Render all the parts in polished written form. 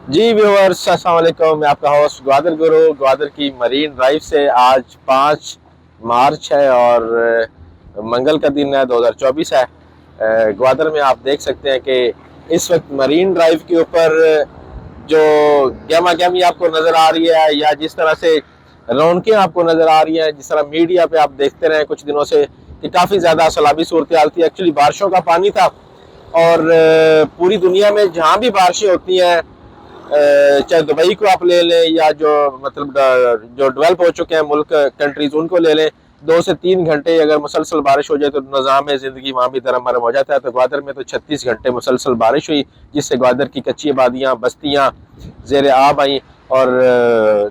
जी viewers, अस्सलाम वालेकुम। मैं आपका होस्ट ग्वादर गुरु, ग्वादर की मरीन ड्राइव से। आज 5 मार्च है और मंगल का दिन है, 2024 है। ग्वादर में आप देख सकते हैं कि इस वक्त मरीन ड्राइव के ऊपर जो गहमा गहमी आपको नज़र आ रही है, या जिस तरह से रौनकें आपको नज़र आ रही हैं, जिस तरह मीडिया पे आप देखते रहे कुछ दिनों से कि काफ़ी ज़्यादा सैलाबी सूरत हाल थी। एक्चुअली बारिशों का पानी था और पूरी दुनिया में जहाँ भी बारिशें होती हैं, चाहे दुबई को आप ले लें या जो मतलब जो डेवलप हो चुके हैं मुल्क कंट्रीज उनको ले लें, 2 से 3 घंटे अगर मुसलसल बारिश हो जाए तो निज़ाम ज़िंदगी वहाँ भी दरम बरम हो जाता है। तो ग्वादर में तो 36 घंटे मुसलसल बारिश हुई, जिससे ग्वादर की कच्ची आबादियाँ बस्तियाँ ज़ेर आब आई और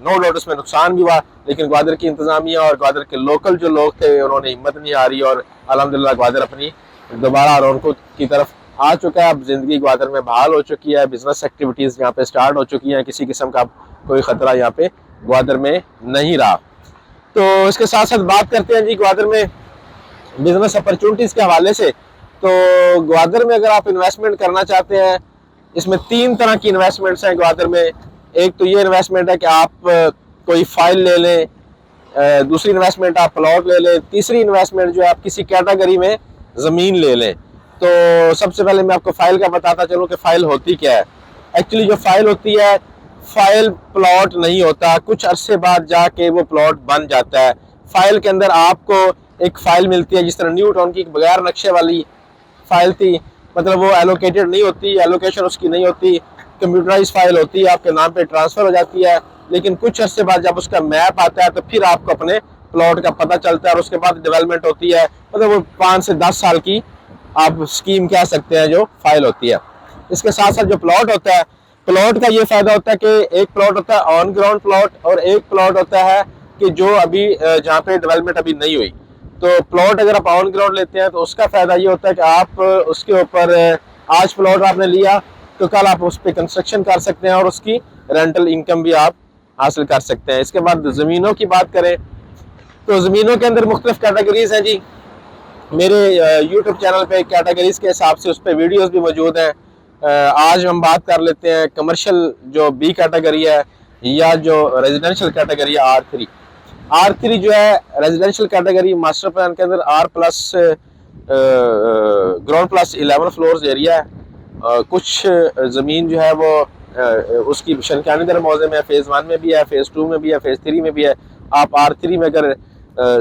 नो डाउट उसमें नुकसान भी हुआ। लेकिन ग्वादर की इंतज़ामिया और ग्वादर के लोकल जो लोग थे उन्होंने हिम्मत नहीं हारी और अल्हम्दुलिल्लाह ग्वादर अपनी दोबारा रौनकों की तरफ आ चुका है। अब जिंदगी ग्वादर में बहाल हो चुकी है, बिजनेस एक्टिविटीज़ यहाँ पे स्टार्ट हो चुकी हैं, किसी किस्म का कोई ख़तरा यहाँ पे ग्वादर में नहीं रहा। तो इसके साथ साथ बात करते हैं जी ग्वादर में बिजनेस अपॉर्चुनिटीज़ के हवाले से। तो ग्वादर में अगर आप इन्वेस्टमेंट करना चाहते हैं, इसमें 3 तरह की इन्वेस्टमेंट्स हैं ग्वादर में। एक तो ये इन्वेस्टमेंट है कि आप कोई फाइल ले लें, दूसरी इन्वेस्टमेंट आप प्लॉट ले लें, तीसरी इन्वेस्टमेंट जो है आप किसी कैटेगरी में ज़मीन ले लें। तो सबसे पहले मैं आपको फ़ाइल का बताता चलूँ कि फ़ाइल होती क्या है। एक्चुअली जो फ़ाइल होती है, फ़ाइल प्लॉट नहीं होता, कुछ अरसे बाद जाके वो प्लॉट बन जाता है। फ़ाइल के अंदर आपको एक फ़ाइल मिलती है, जिस तरह न्यू टाउन की बगैर नक्शे वाली फ़ाइल थी, मतलब वो एलोकेटेड नहीं होती, एलोकेशन उसकी नहीं होती, कंप्यूटराइज फाइल होती है, आपके नाम पे ट्रांसफ़र हो जाती है। लेकिन कुछ अर्से बाद जब उसका मैप आता है तो फिर आपको अपने प्लॉट का पता चलता है और उसके बाद डेवलपमेंट होती है। मतलब वो 5 से 10 साल की आप स्कीम कह सकते हैं जो फाइल होती है। इसके साथ साथ जो प्लॉट होता है, प्लॉट का ये फ़ायदा होता है कि एक प्लॉट होता है ऑन ग्राउंड प्लॉट और एक प्लॉट होता है कि जो अभी जहाँ पे डेवलपमेंट अभी नहीं हुई। तो प्लॉट अगर आप ऑन ग्राउंड लेते हैं तो उसका फ़ायदा ये होता है कि आप उसके ऊपर आज प्लॉट आपने लिया तो कल आप उस पर कंस्ट्रक्शन कर सकते हैं और उसकी रेंटल इनकम भी आप हासिल कर सकते हैं। इसके बाद ज़मीनों की बात करें तो ज़मीनों के अंदर मुख्तलिफ कैटेगरीज हैं जी। मेरे यूट्यूब चैनल पे कैटेगरीज के हिसाब से उस पर वीडियोस भी मौजूद हैं। आज हम बात कर लेते हैं कमर्शियल जो बी कैटेगरी है या जो रेजिडेंशियल कैटेगरी है आर3 जो है रेजिडेंशियल कैटेगरी। मास्टर प्लान के अंदर R plus ground plus 11 floors area है। कुछ ज़मीन जो है वो उसकी शनकानी दर मौजे में फ़ेज़ 1 में भी है, फ़ेज़ 2 में भी है, फ़ेज़ 3 में भी है। आप R3 में अगर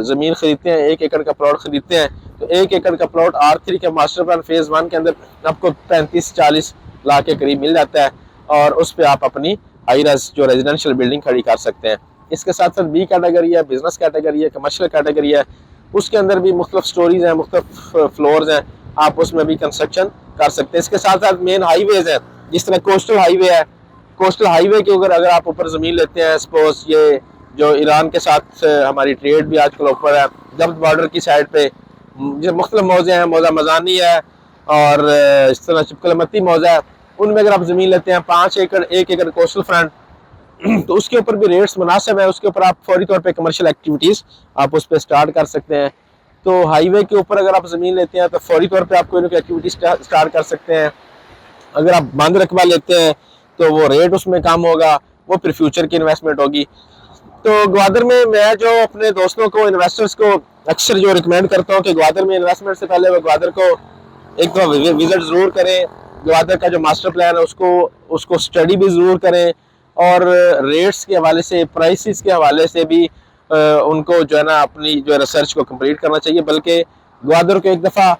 ज़मीन खरीदते हैं, 1 एकड़ का प्लॉट खरीदते हैं, तो 1 एकड़ का प्लॉट R3 के मास्टर प्लान फ़ेज़ 1 के अंदर आपको 35-40 लाख के करीब मिल जाता है और उस पर आप अपनी हाई राइज जो रेजिडेंशियल बिल्डिंग खड़ी कर सकते हैं। इसके साथ साथ बी कैटेगरी है, बिजनेस कैटेगरी है, कमर्शियल कैटेगरी है। उसके अंदर भी मुख्तलिफ स्टोरीज हैं, मुख्तलिफ फ्लोर्स हैं, आप उसमें भी कंस्ट्रक्शन कर सकते हैं। इसके साथ साथ मेन हाईवेज हैं, जिस तरह कोस्टल हाईवे है। कोस्टल हाईवे के ऊपर अगर आप ऊपर ज़मीन लेते हैं, सपोज ये जो ईरान के साथ हमारी ट्रेड भी आजकल ऊपर है, जब्त बॉर्डर की साइड पे जो मुख्तलिफ मौज़े हैं, मौज़ा मजानी है और इस तरह चिपकलमती मौज़ा है, उनमें अगर आप ज़मीन लेते हैं 5 एकड़ 1 एकड़ कोस्टल फ्रंट, तो उसके ऊपर भी रेट्स मुनासिब है। उसके ऊपर आप फौरी तौर पे कमर्शियल एक्टिविटीज़ आप उस पर स्टार्ट कर सकते हैं। तो हाईवे के ऊपर अगर आप ज़मीन लेते हैं तो फौरी तौर पे आप कोई ना कोई एक्टिविटी स्टार्ट कर सकते हैं। अगर आप बंद रकबा लेते हैं तो वो रेट उसमें कम होगा, वो फिर फ्यूचर की इन्वेस्टमेंट होगी। तो ग्वादर में मैं जो अपने दोस्तों को, इन्वेस्टर्स को अक्सर जो रिकमेंड करता हूँ कि ग्वादर में इन्वेस्टमेंट से पहले वो ग्वादर को एक तो विजिट ज़रूर करें, ग्वादर का जो मास्टर प्लान है उसको स्टडी भी ज़रूर करें और रेट्स के हवाले से, प्राइसेस के हवाले से भी उनको जो है ना अपनी जो रिसर्च को कंप्लीट करना चाहिए। बल्कि ग्वादर को एक दफ़ा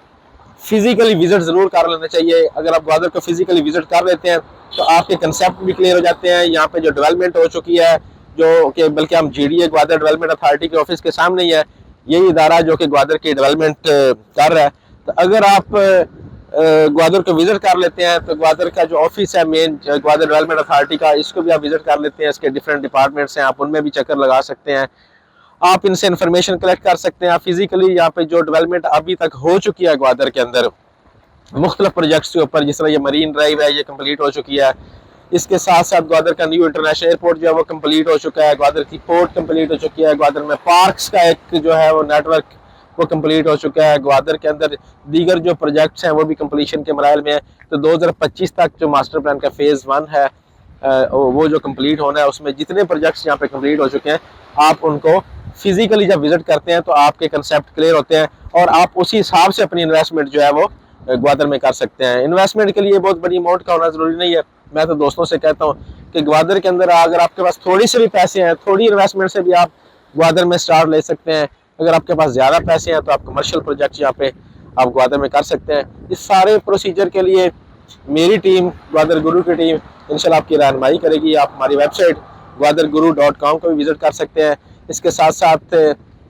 फिजिकली विजिट ज़रूर कर लेना चाहिए। अगर आप ग्वादर को फिजिकली विजिट कर लेते हैं तो आपके कंसेप्ट भी क्लियर हो जाते हैं। यहाँ पे जो डेवलपमेंट हो चुकी है, जो कि बल्कि हम GDA ग्वादर डेवलपमेंट अथॉरिटी के ऑफिस के सामने ही है, यही इदारा जो कि ग्वादर की डेवलपमेंट कर रहा है। तो अगर आप ग्वादर को विजिट कर लेते हैं तो ग्वादर का जो ऑफिस है मेन ग्वादर डेवलपमेंट अथॉरिटी का, इसको भी आप विजिट कर लेते हैं। इसके डिफरेंट डिपार्टमेंट्स हैं, आप उनमें भी चक्कर लगा सकते हैं, आप इनसे इन्फॉर्मेशन कलेक्ट कर सकते हैं। आप फिजिकली यहाँ पे जो डेवलपमेंट अभी तक हो चुकी है ग्वादर के अंदर मुख्तलिफ प्रोजेक्ट्स के ऊपर, जिस तरह ये मरीन ड्राइव है, ये कंप्लीट हो चुकी है। इसके साथ साथ ग्वादर का न्यू इंटरनेशनल एयरपोर्ट जो है वो कंप्लीट हो चुका है, ग्वादर की पोर्ट कंप्लीट हो चुकी है, ग्वादर में पार्क्स का एक जो है वो नेटवर्क वो कंप्लीट हो चुका है। ग्वादर के अंदर दीगर जो प्रोजेक्ट्स हैं वो भी कंप्लीशन के मराइल में है। तो 2025 तक जो मास्टर प्लान का फ़ेज़ 1 है वो जो कंप्लीट होना है उसमें जितने प्रोजेक्ट्स यहाँ पे कंप्लीट हो चुके हैं, आप उनको फिजिकली जब विजिट करते हैं तो आपके कंसेप्ट क्लियर होते हैं और आप उसी हिसाब से अपनी इन्वेस्टमेंट जो है वो ग्वादर में कर सकते हैं। इन्वेस्टमेंट के लिए बहुत बड़ी अमाउंट का होना ज़रूरी नहीं है। मैं तो दोस्तों से कहता हूँ कि ग्वादर के अंदर अगर आपके पास थोड़ी से भी पैसे हैं, थोड़ी इन्वेस्टमेंट से भी आप ग्वादर में स्टार्ट ले सकते हैं। अगर आपके पास ज़्यादा पैसे हैं तो आप कमर्शियल प्रोजेक्ट यहाँ पे आप ग्वादर में कर सकते हैं। इस सारे प्रोसीजर के लिए मेरी टीम, ग्वादर गुरु की टीम इंशाल्लाह आपकी रहनुमाई करेगी। आप हमारी वेबसाइट gwadarguru.com को भी विजिट कर सकते हैं। इसके साथ साथ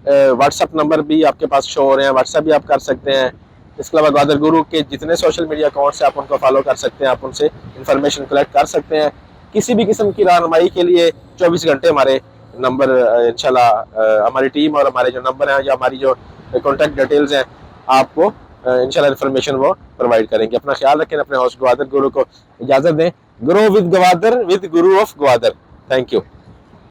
व्हाट्सअप नंबर भी आपके पास शो हो रहे हैं, व्हाट्सअप भी आप कर सकते हैं। इसके अलावा ग्वादर गुरु के जितने सोशल मीडिया अकाउंट्स हैं आप उनको फॉलो कर सकते हैं, आप उनसे इंफॉर्मेशन कलेक्ट कर सकते हैं। किसी भी किस्म की रहनुमाई के लिए 24 घंटे हमारे नंबर इंशाल्लाह हमारी टीम और हमारे जो नंबर हैं या हमारी जो कॉन्टैक्ट डिटेल्स हैं आपको इंशाल्लाह इन्फॉर्मेशन वो प्रोवाइड करेंगे। अपना ख्याल रखें, अपने होस्ट ग्वादर गुरु को इजाज़त दें। Grow with Gwadar, with guru of Gwadar. Thank you.